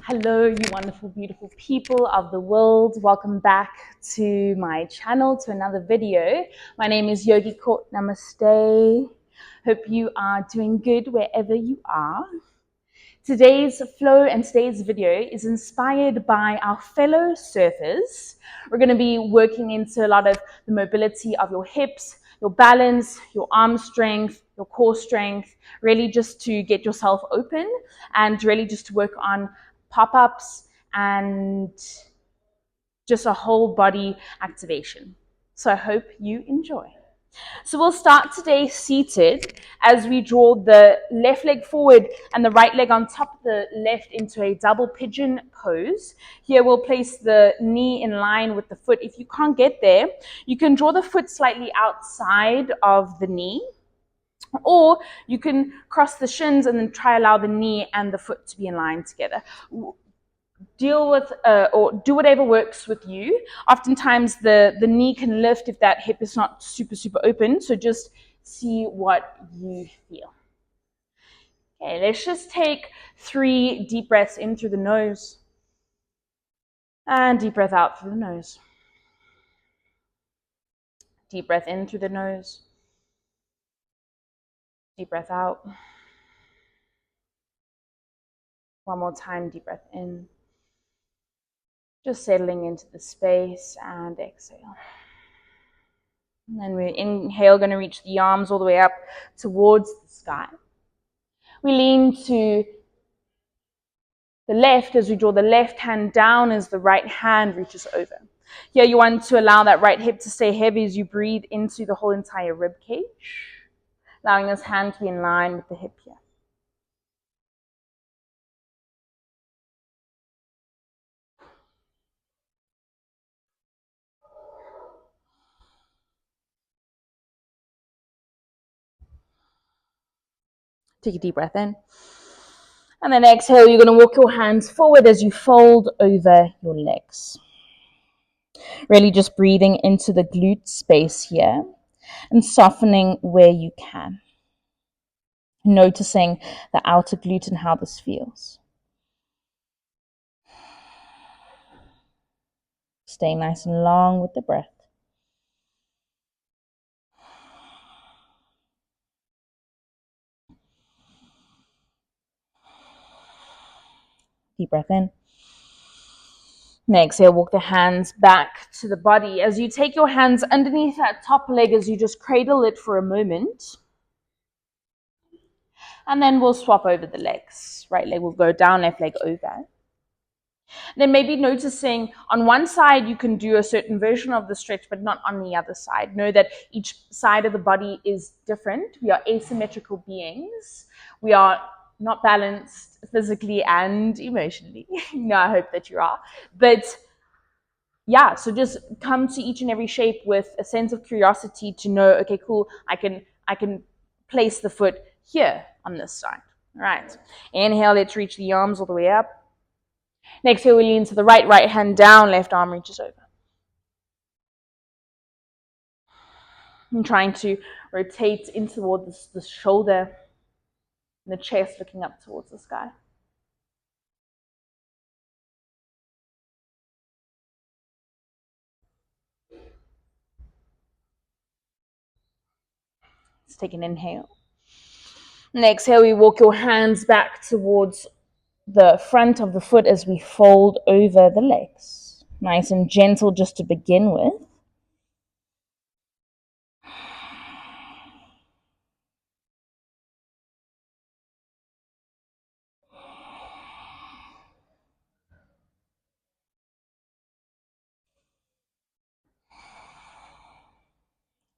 Hello, you wonderful, beautiful people of the world. Welcome back to my channel, to another video. My name is Yogi Courtney. Namaste. Hope you are doing good wherever you are. Today's flow and today's video is inspired by our fellow surfers. We're going to be working into a lot of the mobility of your hips, your balance, your arm strength, your core strength, really just to get yourself open and really just to work on pop-ups and just a whole body activation. So I hope you enjoy. So we'll start today seated as we draw the left leg forward and the right leg on top of the left into a double pigeon pose. Here we'll place the knee in line with the foot. If you can't get there, you can draw the foot slightly outside of the knee, or you can cross the shins and then try allow the knee and the foot to be in line together. Deal with or do whatever works with you. Oftentimes the knee can lift if that hip is not super open, so just see what you feel. Okay, let's just take 3 deep breaths in through the nose and deep breath out through the nose. Deep breath in through the nose, deep breath out. One more time, deep breath in. Just settling into the space and exhale. And then we inhale, going to reach the arms all the way up towards the sky. We lean to the left as we draw the left hand down as the right hand reaches over. Here you want to allow that right hip to stay heavy as you breathe into the whole entire rib cage, allowing this hand to be in line with the hip here. Take a deep breath in. And then exhale, you're going to walk your hands forward as you fold over your legs. Really just breathing into the glute space here and softening where you can. Noticing the outer glute and how this feels. Stay nice and long with the breath. Deep breath in. And exhale, walk the hands back to the body. As you take your hands underneath that top leg, as you just cradle it for a moment. And then we'll swap over the legs. Right leg will go down, left leg over. Then maybe noticing on one side you can do a certain version of the stretch, but not on the other side. Know that each side of the body is different. We are asymmetrical beings. We are not balanced physically and emotionally. No, I hope that you are. But yeah, so just come to each and every shape with a sense of curiosity to know, okay, cool, I can place the foot here on this side. All right. Inhale, let's reach the arms all the way up. Next, here we lean to the right hand down, left arm reaches over. I'm trying to rotate in towards the shoulder and the chest looking up towards the sky. Let's take an inhale. And exhale, we walk your hands back towards the front of the foot as we fold over the legs. Nice and gentle just to begin with.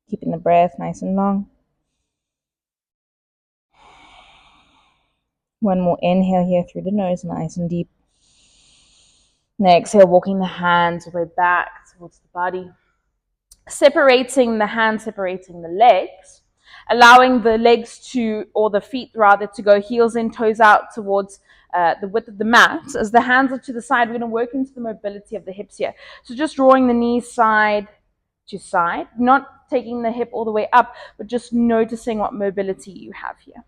Keeping the breath nice and long. One more inhale here through the nose, nice and deep. And exhale, walking the hands all the way back towards the body. Separating the hands, separating the legs. Allowing the legs to, or the feet rather, to go heels in, toes out towards the width of the mat. As the hands are to the side, we're going to work into the mobility of the hips here. So just drawing the knees side to side, not taking the hip all the way up, but just noticing what mobility you have here.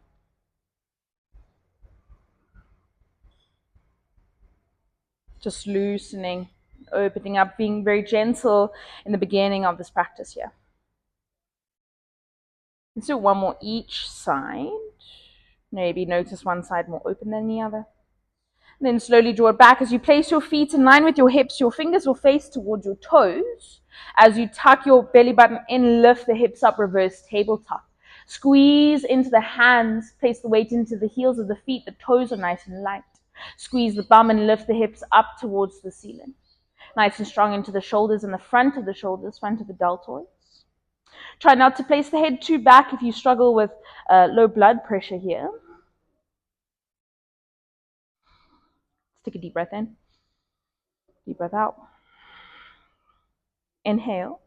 Just loosening, opening up, being very gentle in the beginning of this practice here. Let's do one more each side. Maybe notice one side more open than the other. And then slowly draw it back. As you place your feet in line with your hips, your fingers will face towards your toes. As you tuck your belly button in, lift the hips up, reverse tabletop. Squeeze into the hands, place the weight into the heels of the feet. The toes are nice and light. Squeeze the bum and lift the hips up towards the ceiling. Nice and strong into the shoulders and the front of the shoulders, front of the deltoids. Try not to place the head too back if you struggle with low blood pressure here. Let's take a deep breath in. Deep breath out. Inhale.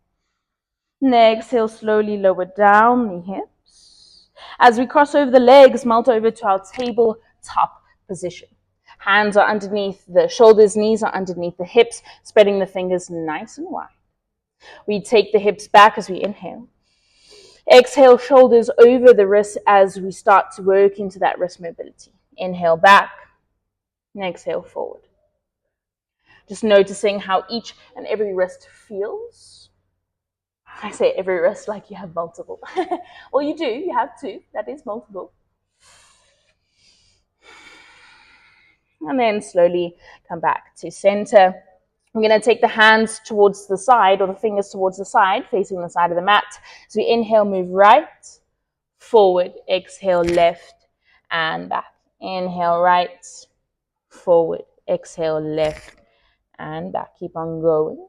And exhale, slowly lower down the hips. As we cross over the legs, melt over to our tabletop position. Hands are underneath the shoulders, knees are underneath the hips, spreading the fingers nice and wide. We take the hips back as we inhale. Exhale, shoulders over the wrists as we start to work into that wrist mobility. Inhale back, and exhale forward. Just noticing how each and every wrist feels. I say every wrist like you have multiple. Well, you do, you have two, that is multiple. And then slowly come back to center. I'm going to take the hands towards the side, or the fingers towards the side, facing the side of the mat. So we inhale, move right, forward, exhale, left, and back. Inhale, right, forward, exhale, left, and back. Keep on going.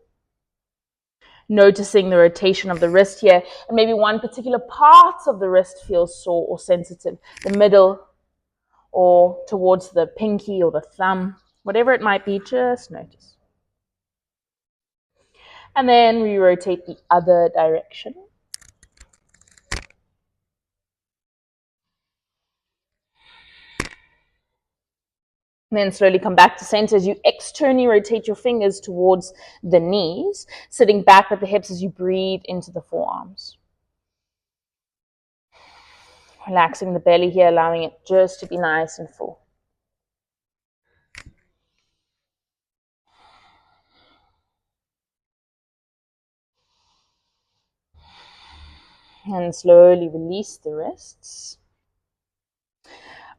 Noticing the rotation of the wrist here, and maybe one particular part of the wrist feels sore or sensitive, the middle or towards the pinky or the thumb, whatever it might be, just notice. And then we rotate the other direction. And then slowly come back to center as you externally rotate your fingers towards the knees, sitting back with the hips as you breathe into the forearms. Relaxing the belly here, allowing it just to be nice and full. And slowly release the wrists.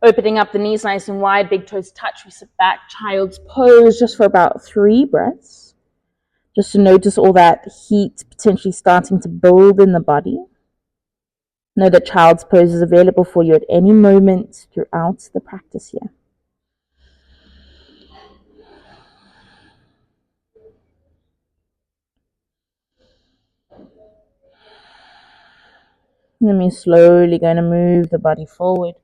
Opening up the knees nice and wide, big toes touch. We sit back, child's pose, just for about 3 breaths. Just to notice all that heat potentially starting to build in the body. Know that child's pose is available for you at any moment throughout the practice here. And then we're slowly going to move the body forward.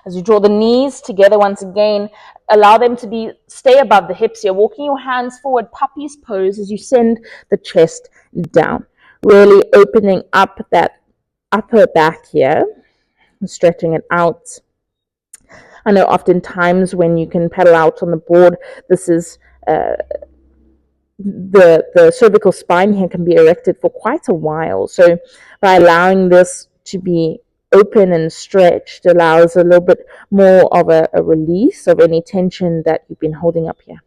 As you draw the knees together once again, allow them to stay above the hips here. Walking your hands forward, puppy's pose as you send the chest down. Really opening up that upper back here and stretching it out. I know oftentimes when you can pedal out on the board, this is the cervical spine here can be erected for quite a while. So by allowing this to be open and stretched allows a little bit more of a release of any tension that you've been holding up here.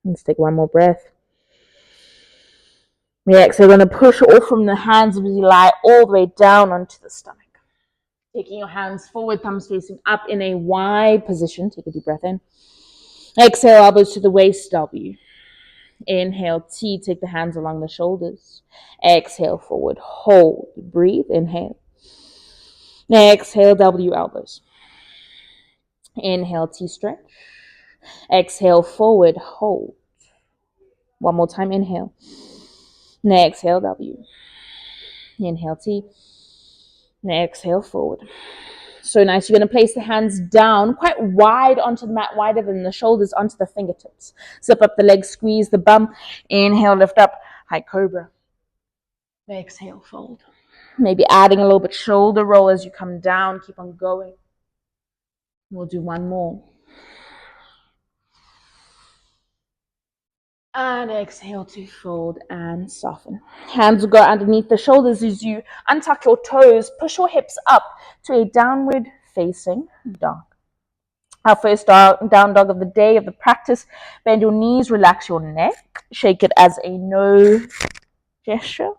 Let's take one more breath. Next, we're going to push off from the hands as you lie all the way down onto the stomach. Taking your hands forward, thumbs facing up in a wide position. Take a deep breath in. Exhale, elbows to the waist, W. Inhale, T, take the hands along the shoulders. Exhale, forward, hold, breathe, inhale. Exhale, W, elbows. Inhale, T, stretch. Exhale, forward, hold. One more time, inhale. Exhale, W. Inhale, T. Exhale, forward. So nice. You're going to place the hands down quite wide onto the mat, wider than the shoulders, onto the fingertips. Zip up the legs, squeeze the bum. Inhale, lift up, high cobra. Exhale, fold. Maybe adding a little bit shoulder roll as you come down. Keep on going. We'll do one more. And exhale to fold and soften. Hands will go underneath the shoulders as you untuck your toes. Push your hips up to a downward facing dog. Our first down dog of the day of the practice. Bend your knees, relax your neck. Shake it as a no gesture.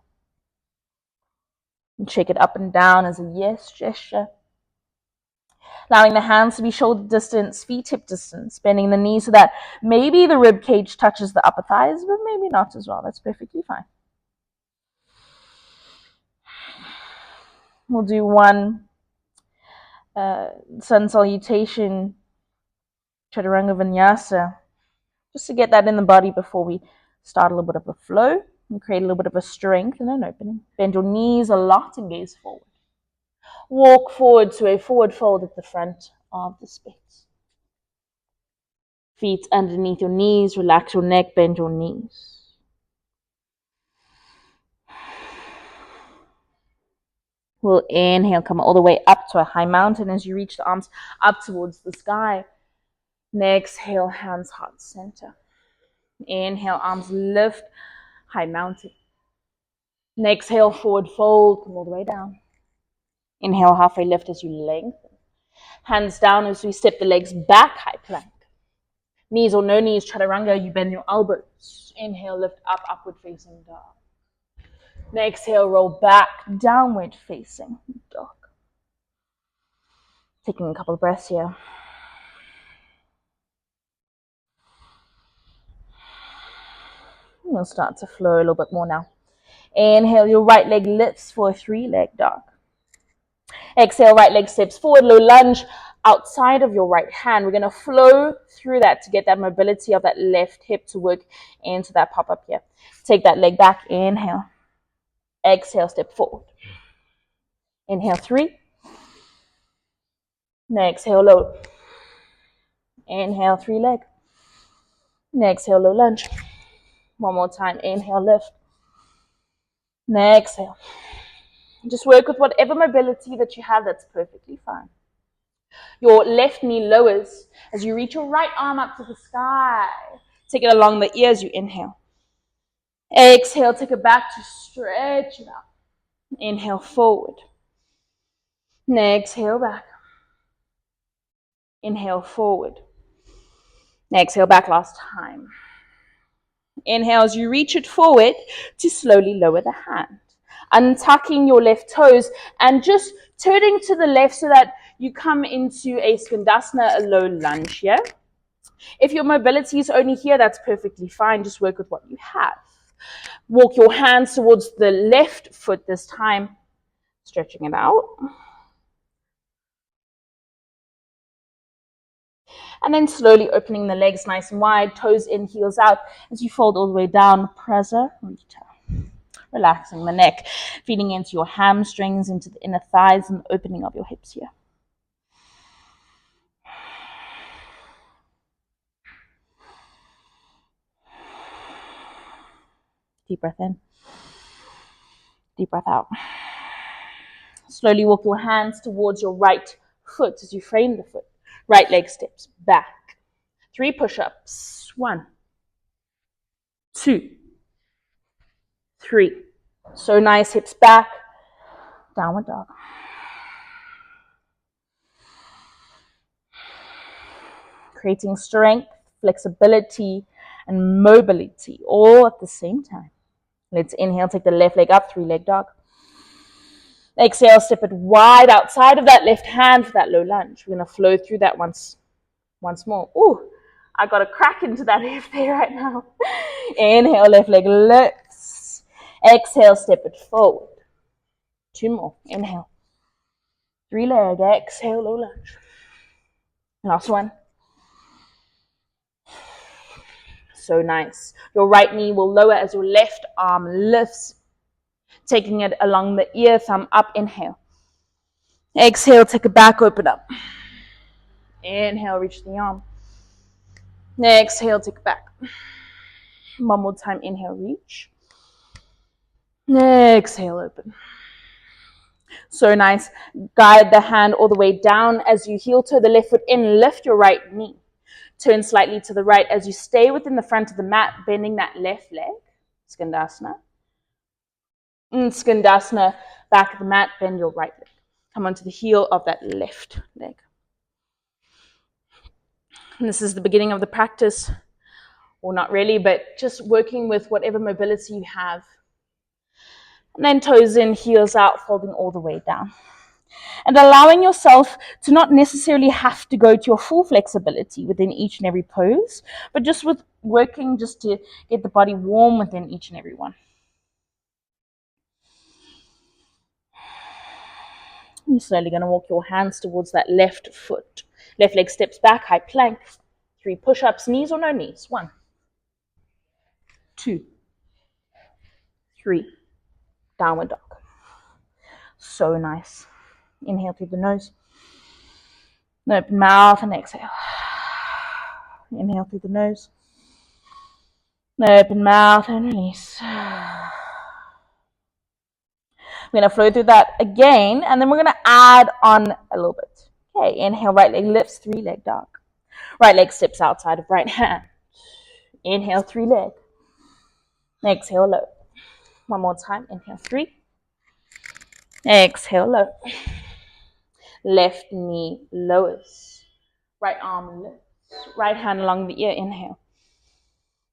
And shake it up and down as a yes gesture. Allowing the hands to be shoulder distance, feet hip distance. Bending the knees so that maybe the rib cage touches the upper thighs, but maybe not as well. That's perfectly fine. We'll do one sun salutation, chaturanga vinyasa, just to get that in the body before we start a little bit of a flow and create a little bit of a strength and an opening. Bend your knees a lot and gaze forward. Walk forward to a forward fold at the front of the space. Feet underneath your knees, relax your neck, bend your knees. We'll inhale, come all the way up to a high mountain as you reach the arms up towards the sky. And exhale, hands heart center. Inhale, arms lift, high mountain. And exhale, forward fold, come all the way down. Inhale, halfway lift as you lengthen. Hands down as we step the legs back, high plank. Knees or no knees, chaturanga, you bend your elbows. Inhale, lift up, upward facing dog. And exhale, roll back, downward facing dog. Taking a couple of breaths here. We'll start to flow a little bit more now. Inhale, your right leg lifts for a 3-leg dog. Exhale, right leg steps forward, low lunge outside of your right hand. We're going to flow through that to get that mobility of that left hip to work into that pop-up here. Take that leg back, inhale. Exhale, step forward. Inhale, 3. Exhale, low. Inhale, 3-leg. Exhale, low lunge. One more time, inhale, lift. Exhale. Just work with whatever mobility that you have, that's perfectly fine. Your left knee lowers as you reach your right arm up to the sky. Take it along the ears, you inhale. Exhale, take it back to stretch it out. Inhale, forward. Exhale, back. Inhale, forward. Exhale, back last time. Inhale as you reach it forward to slowly lower the hand. Untucking your left toes and just turning to the left so that you come into a skandasana, a low lunge here. If your mobility is only here, that's perfectly fine. Just work with what you have. Walk your hands towards the left foot this time, stretching it out. And then slowly opening the legs nice and wide, toes in, heels out, as you fold all the way down, prasa, rita. Relaxing the neck, feeding into your hamstrings, into the inner thighs, and the opening of your hips here. Deep breath in. Deep breath out. Slowly walk your hands towards your right foot as you frame the foot. Right leg steps back. 3 push-ups. 1, 2, 3. So nice, hips back. Downward dog. Creating strength, flexibility, and mobility all at the same time. Let's inhale, take the left leg up, 3-leg dog. Exhale, step it wide outside of that left hand for that low lunge. We're going to flow through that once more. Ooh, I got a crack into that hip there right now. Inhale, left leg lifts. Exhale, step it forward. 2 more. Inhale. 3-leg. Exhale, low lunge. Last one. So nice. Your right knee will lower as your left arm lifts, taking it along the ear, thumb up. Inhale. Exhale, take it back, open up. Inhale, reach the arm. Exhale, take it back. One more time, inhale, reach. Exhale, open. So nice. Guide the hand all the way down as you heel toe the left foot in, lift your right knee. Turn slightly to the right as you stay within the front of the mat, bending that left leg. Skandasana. Skandasana, back of the mat, bend your right leg. Come onto the heel of that left leg. And this is the beginning of the practice, or not really, but just working with whatever mobility you have. And then toes in, heels out, folding all the way down. And allowing yourself to not necessarily have to go to your full flexibility within each and every pose, but just with working just to get the body warm within each and every one. You're slowly going to walk your hands towards that left foot. Left leg steps back, high plank. 3 push-ups, knees or no knees. 1, 2, 3. Downward dog. So nice. Inhale through the nose. Open mouth and exhale. Inhale through the nose. Open mouth and release. We're going to flow through that again, and then we're going to add on a little bit. Okay, inhale, right leg lifts, 3 leg dog. Right leg steps outside of right hand. Inhale, 3 leg. Exhale, low. One more time. Inhale, 3. Exhale, low. Left knee lowers. Right arm lifts. Right hand along the ear. Inhale.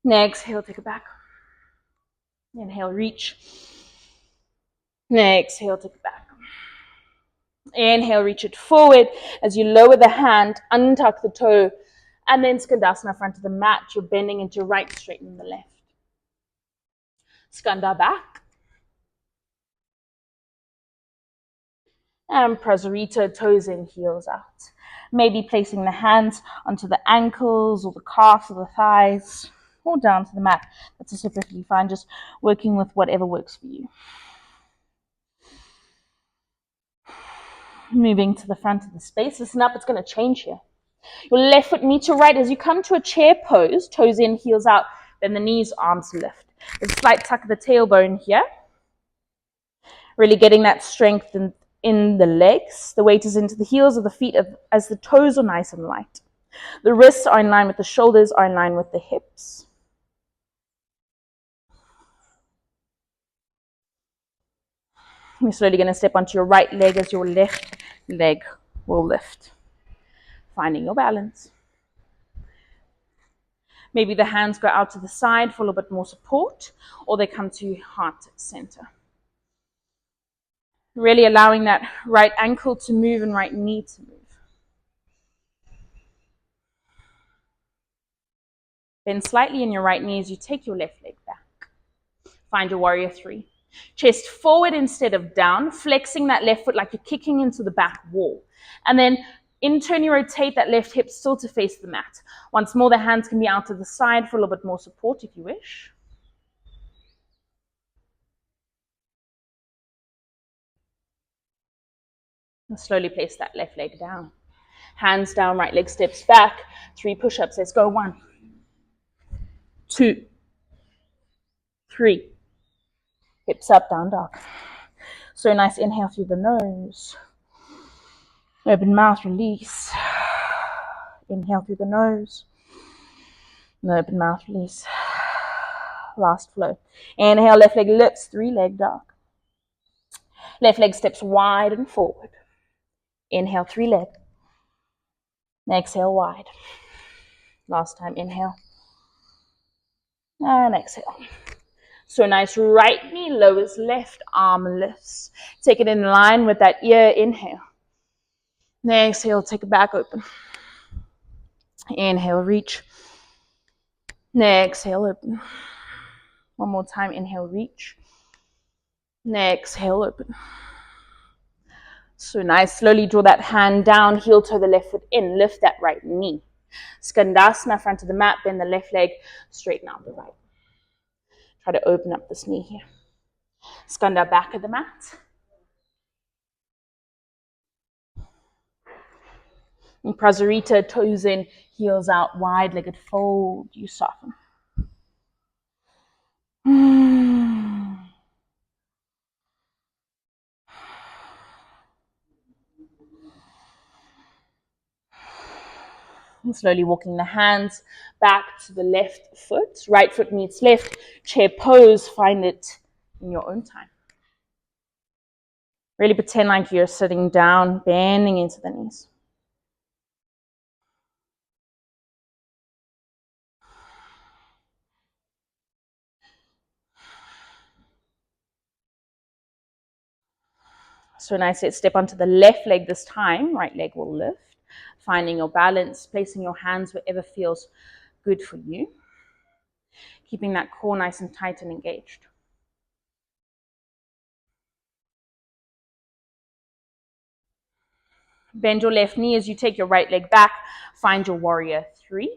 Exhale, take it back. Inhale, reach. Exhale, take it back. Inhale, reach it forward. As you lower the hand, untuck the toe, and then Skandasana, front of the mat. You're bending into right, straighten the left. Skanda back. And Prasarita, toes in, heels out. Maybe placing the hands onto the ankles or the calves or the thighs or down to the mat. That's also perfectly fine. Just working with whatever works for you. Moving to the front of the space. Listen up, it's going to change here. Your left foot knee to right as you come to a chair pose, toes in, heels out, then the knees, arms lift. There's a slight tuck of the tailbone here. Really getting that strength in the legs. The weight is into the heels of the feet as the toes are nice and light. The wrists are in line with the shoulders, are in line with the hips. You're slowly going to step onto your right leg as your left leg will lift. Finding your balance. Maybe the hands go out to the side for a little bit more support, or they come to heart center. Really allowing that right ankle to move and right knee to move. Bend slightly in your right knee as you take your left leg back. Find your warrior 3. Chest forward instead of down, flexing that left foot like you're kicking into the back wall. And then internally rotate that left hip still to face the mat. Once more, the hands can be out to the side for a little bit more support if you wish. And slowly place that left leg down. Hands down, right leg steps back. 3 push-ups. Let's go. 1, 2, 3. Hips up, down dog. So nice. Inhale through the nose. Open mouth, release. Inhale through the nose. Open mouth, release. Last flow. Inhale, left leg lifts, 3 leg dog. Left leg steps wide and forward. Inhale, 3 leg. Exhale, wide. Last time, inhale. And exhale. So nice, right knee lowers, left arm lifts. Take it in line with that ear, inhale. Exhale, take it back open. Inhale, reach. Exhale, open. One more time, inhale, reach. Exhale, open. So nice, slowly draw that hand down, heel toe the left foot in, lift that right knee. Skandasana, front of the mat, bend the left leg, straighten out the right. Try to open up this knee here. Skanda, back of the mat. And Prasarita, toes in, heels out, wide-legged fold, you soften. And slowly walking the hands back to the left foot. Right foot meets left. Chair pose, find it in your own time. Really pretend like you're sitting down, bending into the knees. So nice. Let's step onto the left leg this time. Right leg will lift. Finding your balance, placing your hands wherever feels good for you. Keeping that core nice and tight and engaged. Bend your left knee as you take your right leg back. Find your warrior 3.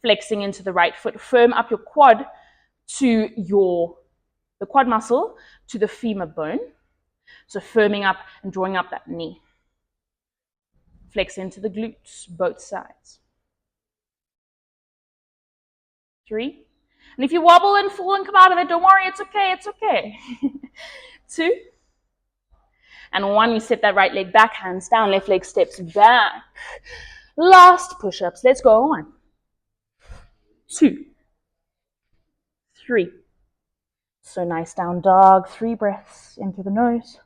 Flexing into the right foot. Firm up your quad to the quad muscle to the femur bone. So firming up and drawing up that knee. Flex into the glutes, both sides. 3. And if you wobble and fall and come out of it, don't worry, it's okay, it's okay. 2. And 1, you step that right leg back, hands down, left leg steps back. Last push-ups, let's go. 1, 2, 3. So nice down dog, 3 breaths, in through the nose,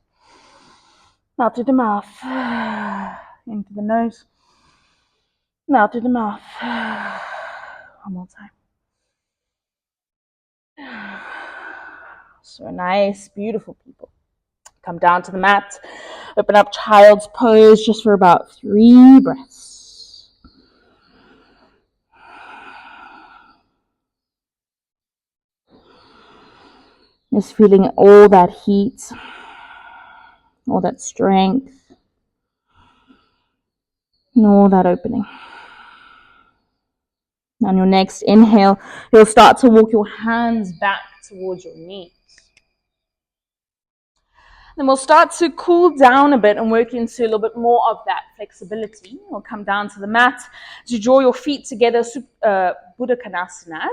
out through the mouth, in through the nose, out through the mouth. One more time. So nice, beautiful people. Come down to the mat, open up child's pose just for about 3 breaths. Just feeling all that heat, all that strength, and all that opening. On your next inhale, you'll start to walk your hands back towards your knees. Then we'll start to cool down a bit and work into a little bit more of that flexibility. We'll come down to the mat as you draw your feet together, Buddha Konasana.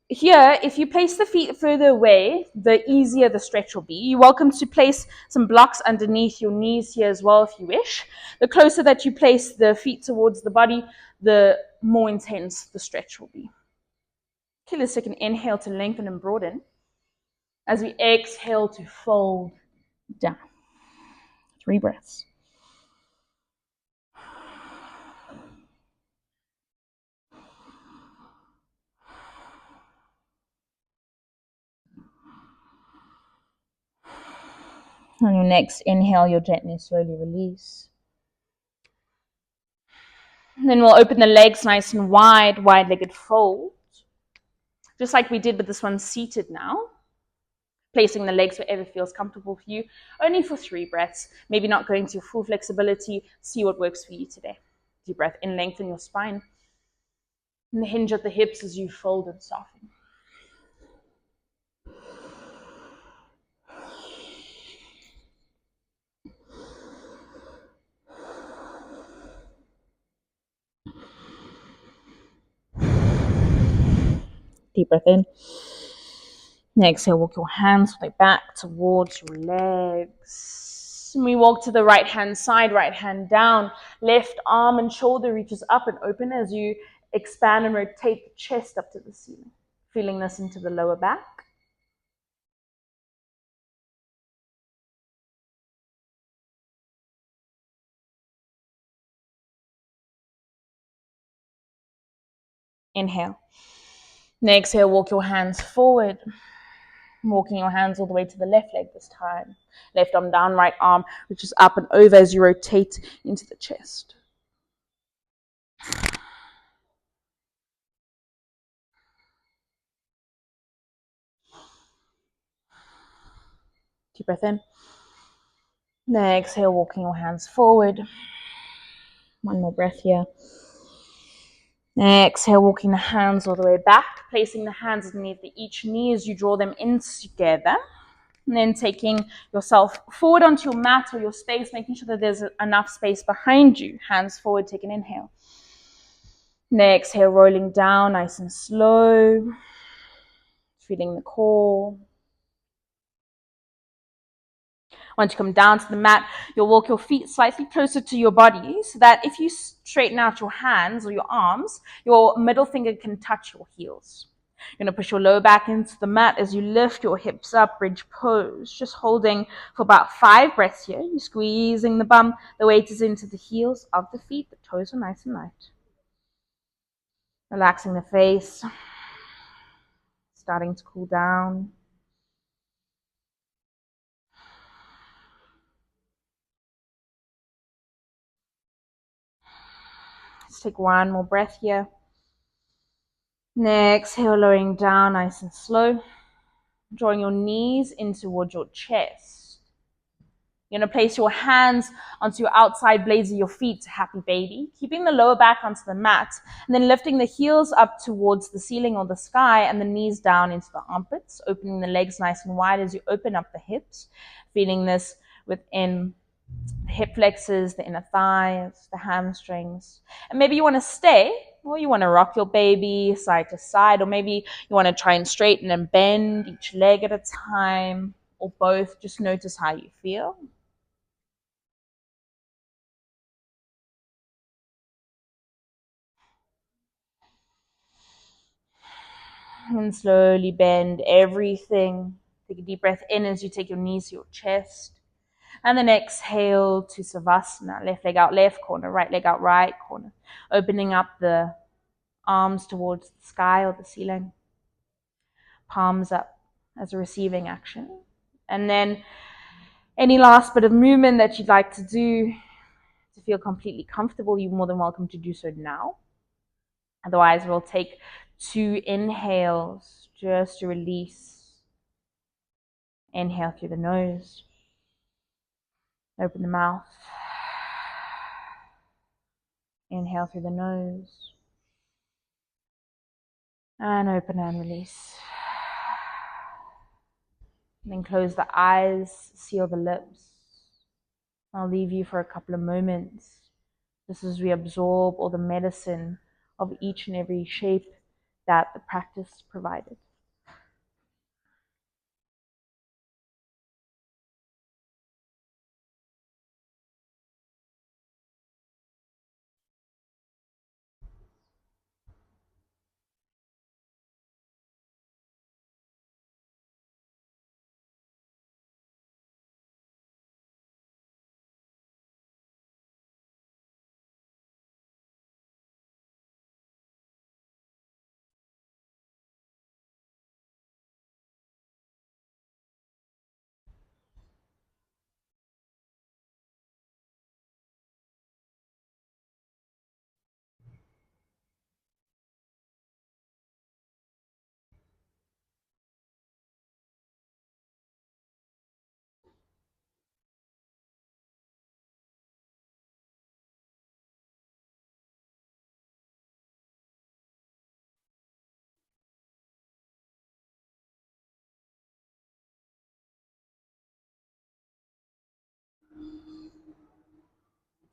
Here, if you place the feet further away, the easier the stretch will be. You're welcome to place some blocks underneath your knees here as well if you wish. The closer that you place the feet towards the body, the more intense the stretch will be. Okay, let's take an inhale to lengthen and broaden. As we exhale to fold down. 3 breaths. On your next inhale, you'll gently, slowly release. And then we'll open the legs nice and wide, wide-legged fold. Just like we did with this one seated now. Placing the legs wherever feels comfortable for you. Only for 3 breaths. Maybe not going to your full flexibility. See what works for you today. Deep breath in, lengthen your spine. And hinge at the hips as you fold and soften. Deep breath in. Exhale, walk your hands back towards your legs. And we walk to the right hand side, right hand down. Left arm and shoulder reaches up and open as you expand and rotate the chest up to the ceiling. Feeling this into the lower back. Inhale. Exhale, walk your hands forward. Walking your hands all the way to the left leg this time. Left arm down, right arm reaches up and over as you rotate into the chest. Deep breath in. Exhale, walking your hands forward. One more breath here. Exhale, walking the hands all the way back, placing the hands underneath each knee as you draw them in together. And then taking yourself forward onto your mat or your space, making sure that there's enough space behind you. Hands forward, take an inhale. Exhale, rolling down nice and slow. Feeling the core. Once you come down to the mat, you'll walk your feet slightly closer to your body so that if you straighten out your hands or your arms, your middle finger can touch your heels. You're going to push your lower back into the mat as you lift your hips up, bridge pose. Just holding for about 5 breaths here. You're squeezing the bum. The weight is into the heels of the feet. The toes are nice and light. Relaxing the face. Starting to cool down. take one more breath here. And exhale, lowering down nice and slow. Drawing your knees in towards your chest. You're going to place your hands onto your outside blades of your feet, happy baby. Keeping the lower back onto the mat. And then lifting the heels up towards the ceiling or the sky and the knees down into the armpits. Opening the legs nice and wide as you open up the hips. Feeling this within the hip flexors, the inner thighs, the hamstrings. And maybe you want to stay, or you want to rock your baby side to side, or maybe you want to try and straighten and bend each leg at a time, or both. Just notice how you feel. And slowly bend everything. Take a deep breath in as you take your knees to your chest. And then exhale to Savasana. Left leg out left corner, right leg out right corner. Opening up the arms towards the sky or the ceiling. Palms up as a receiving action. And then any last bit of movement that you'd like to do to feel completely comfortable, you're more than welcome to do so now. Otherwise, we'll take 2 inhales just to release. Inhale through the nose. Open the mouth. Inhale through the nose. And open and release. And then close the eyes, seal the lips. I'll leave you for a couple of moments just as we absorb all the medicine of each and every shape that the practice provided.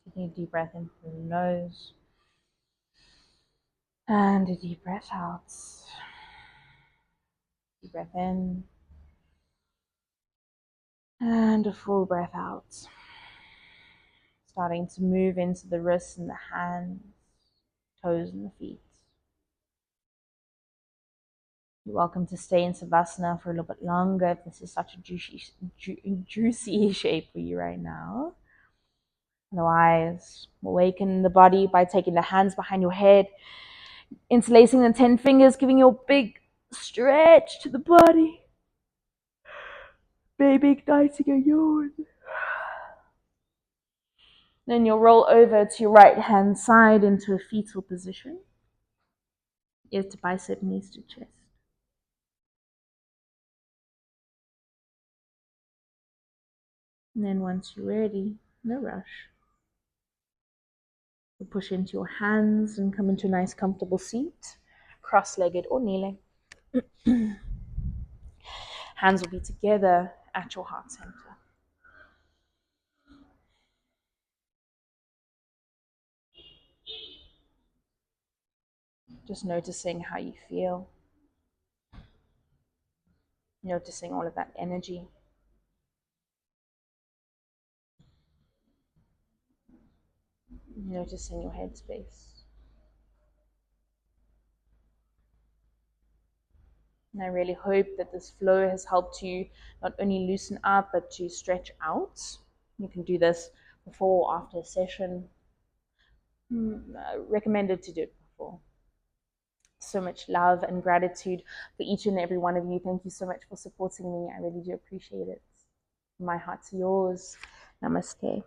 Taking a deep breath in through the nose. And a deep breath out. Deep breath in. And a full breath out. Starting to move into the wrists and the hands, toes and the feet. You're welcome to stay in Savasana for a little bit longer if this is such a juicy shape for you right now. Otherwise, awaken the body by taking the hands behind your head, interlacing the 10 fingers, giving you a big stretch to the body. Baby igniting a yawn. Then you'll roll over to your right hand side into a fetal position. Ears to bicep, knees to chest. And then once you're ready, no rush. You'll push into your hands and come into a nice comfortable seat, cross-legged or kneeling. Hands will be together at your heart center. Just noticing how you feel. Noticing all of that energy. Noticing your headspace. And I really hope that this flow has helped you not only loosen up, but to stretch out. You can do this before or after a session. Recommended to do it before. So much love and gratitude for each and every one of you. Thank you so much for supporting me. I really do appreciate it. My heart to yours. Namaste.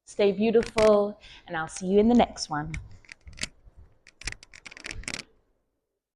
Stay beautiful, and I'll see you in the next one.